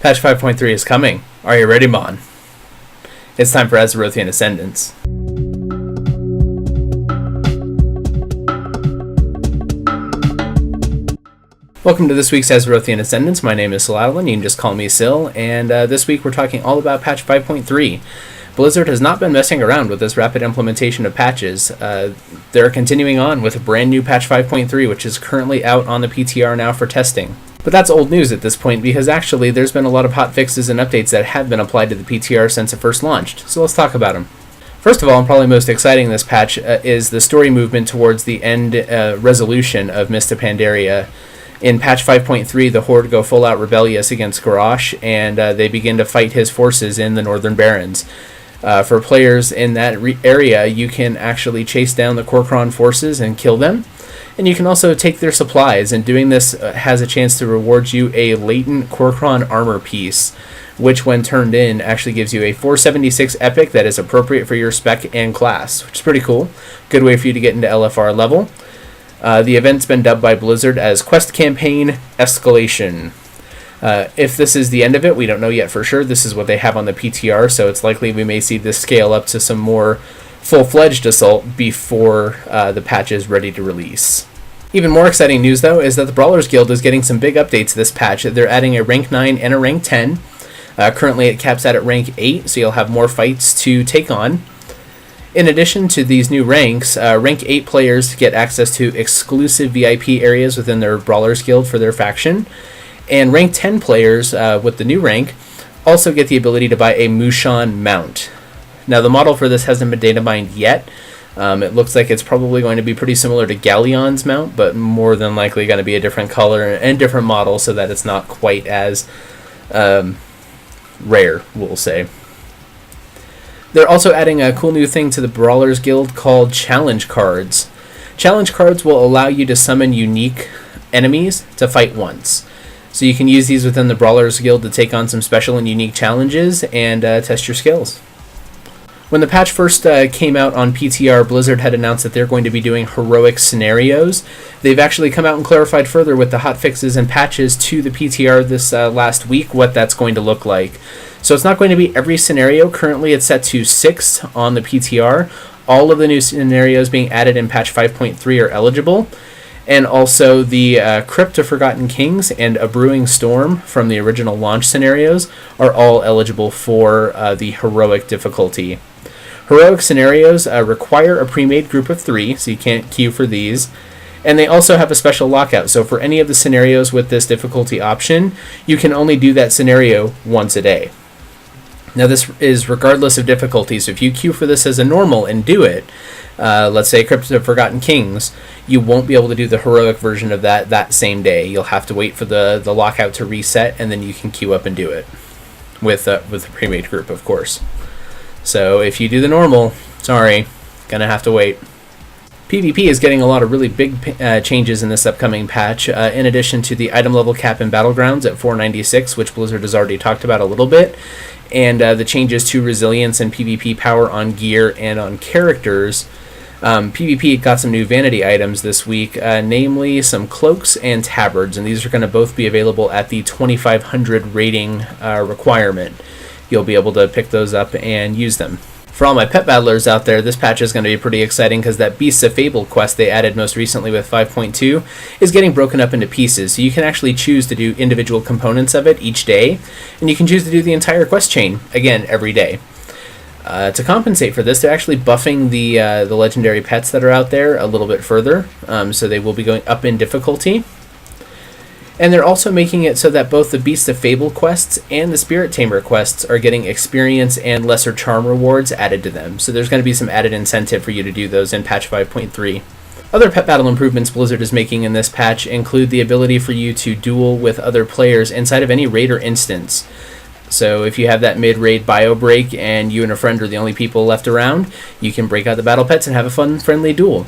Patch 5.3 is coming. Are you ready, Mon? It's time for Azerothian Ascendance. Welcome to this week's Azerothian Ascendance. My name is Syladylin. You can just call me Syl. And this week we're talking all about patch 5.3. Blizzard has not been messing around with this rapid implementation of patches. They're continuing on with a brand new patch 5.3, which is currently out on the PTR now for testing. But that's old news at this point, because actually there's been a lot of hot fixes and updates that have been applied to the PTR since it first launched. So let's talk about them. First of all, and probably most exciting in this patch, is the story movement towards the end resolution of Mist of Pandaria. In patch 5.3, the Horde go full-out rebellious against Garrosh, and they begin to fight his forces in the Northern Barrens. For players in that area, you can actually chase down the Kor'kron forces and kill them. And you can also take their supplies, and doing this has a chance to reward you a latent Kor'kron armor piece, which when turned in actually gives you a 476 epic that is appropriate for your spec and class, which is pretty cool. Good way for you to get into LFR level. The event's been dubbed by Blizzard as Quest Campaign Escalation. If this is the end of it, we don't know yet for sure. This is what they have on the PTR, so it's likely we may see this scale up to some more full-fledged assault before the patch is ready to release. Even more exciting news, though, is that the Brawlers Guild is getting some big updates this patch. They're adding a rank 9 and a rank 10. Currently it caps out at rank 8, so you'll have more fights to take on. In addition to these new ranks, rank 8 players get access to exclusive VIP areas within their Brawlers Guild for their faction. And rank 10 players with the new rank also get the ability to buy a Mushan mount. Now, the model for this hasn't been data mined yet. It looks like it's probably going to be pretty similar to Galleon's mount, but more than likely going to be a different color and different model so that it's not quite as rare, we'll say. They're also adding a cool new thing to the Brawlers Guild called Challenge Cards. Challenge Cards will allow you to summon unique enemies to fight once. So you can use these within the Brawlers Guild to take on some special and unique challenges and test your skills. When the patch first came out on PTR, Blizzard had announced that they're going to be doing heroic scenarios. They've actually come out and clarified further with the hot fixes and patches to the PTR this last week what that's going to look like. So it's not going to be every scenario. Currently it's set to 6 on the PTR. All of the new scenarios being added in patch 5.3 are eligible. And also the Crypt of Forgotten Kings and A Brewing Storm from the original launch scenarios are all eligible for the heroic difficulty. Heroic scenarios require a pre-made group of 3, so you can't queue for these. And they also have a special lockout, so for any of the scenarios with this difficulty option, you can only do that scenario once a day. Now this is regardless of difficulty, so if you queue for this as a normal and do it, let's say Crypt of Forgotten Kings, you won't be able to do the heroic version of that same day. You'll have to wait for the lockout to reset, and then you can queue up and do it with a pre-made group, of course. So if you do the normal, sorry, gonna have to wait. PvP is getting a lot of really big changes in this upcoming patch, in addition to the item level cap in Battlegrounds at 496, which Blizzard has already talked about a little bit, and the changes to resilience and PvP power on gear and on characters. PvP got some new vanity items this week, namely some cloaks and tabards, and these are going to both be available at the 2500 rating requirement. You'll be able to pick those up and use them. For all my pet battlers out there, this patch is going to be pretty exciting because that Beasts of Fable quest they added most recently with 5.2 is getting broken up into pieces, so you can actually choose to do individual components of it each day, and you can choose to do the entire quest chain, again, every day. To compensate for this, they're actually buffing the legendary pets that are out there a little bit further, so they will be going up in difficulty. And they're also making it so that both the Beast of Fable quests and the Spirit Tamer quests are getting experience and lesser charm rewards added to them. So there's going to be some added incentive for you to do those in patch 5.3. Other pet battle improvements Blizzard is making in this patch include the ability for you to duel with other players inside of any raid or instance. So if you have that mid-raid bio break and you and a friend are the only people left around, you can break out the battle pets and have a fun, friendly duel.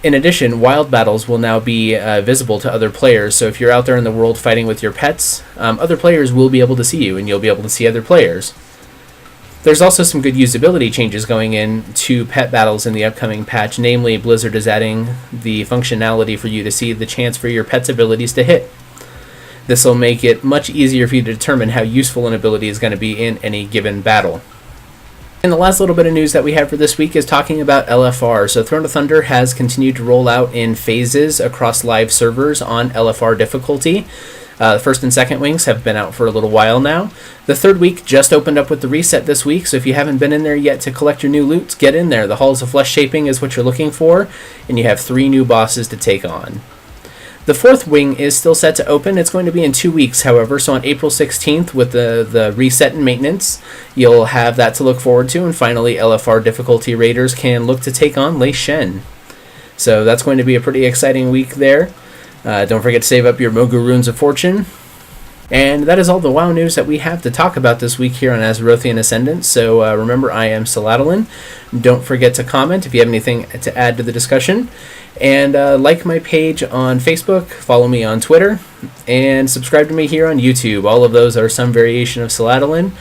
In addition, wild battles will now be visible to other players, so if you're out there in the world fighting with your pets, other players will be able to see you, and you'll be able to see other players. There's also some good usability changes going into pet battles in the upcoming patch, namely Blizzard is adding the functionality for you to see the chance for your pet's abilities to hit. This will make it much easier for you to determine how useful an ability is going to be in any given battle. And the last little bit of news that we have for this week is talking about LFR. So Throne of Thunder has continued to roll out in phases across live servers on LFR difficulty. The first and second wings have been out for a little while now. The third week just opened up with the reset this week, so if you haven't been in there yet to collect your new loot, get in there. The Halls of Flesh Shaping is what you're looking for, and you have 3 new bosses to take on. The fourth wing is still set to open. It's going to be in 2 weeks, however, so on April 16th with the reset and maintenance, you'll have that to look forward to, and finally LFR difficulty raiders can look to take on Lei Shen. So that's going to be a pretty exciting week there. Don't forget to save up your Mogu Runes of Fortune. And that is all the WoW news that we have to talk about this week here on Azerothian Ascendance. So remember, I am Syladylin. Don't forget to comment if you have anything to add to the discussion. And like my page on Facebook, follow me on Twitter, and subscribe to me here on YouTube. All of those are some variation of Syladylin,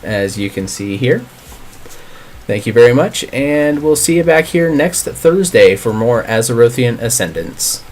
as you can see here. Thank you very much, and we'll see you back here next Thursday for more Azerothian Ascendance.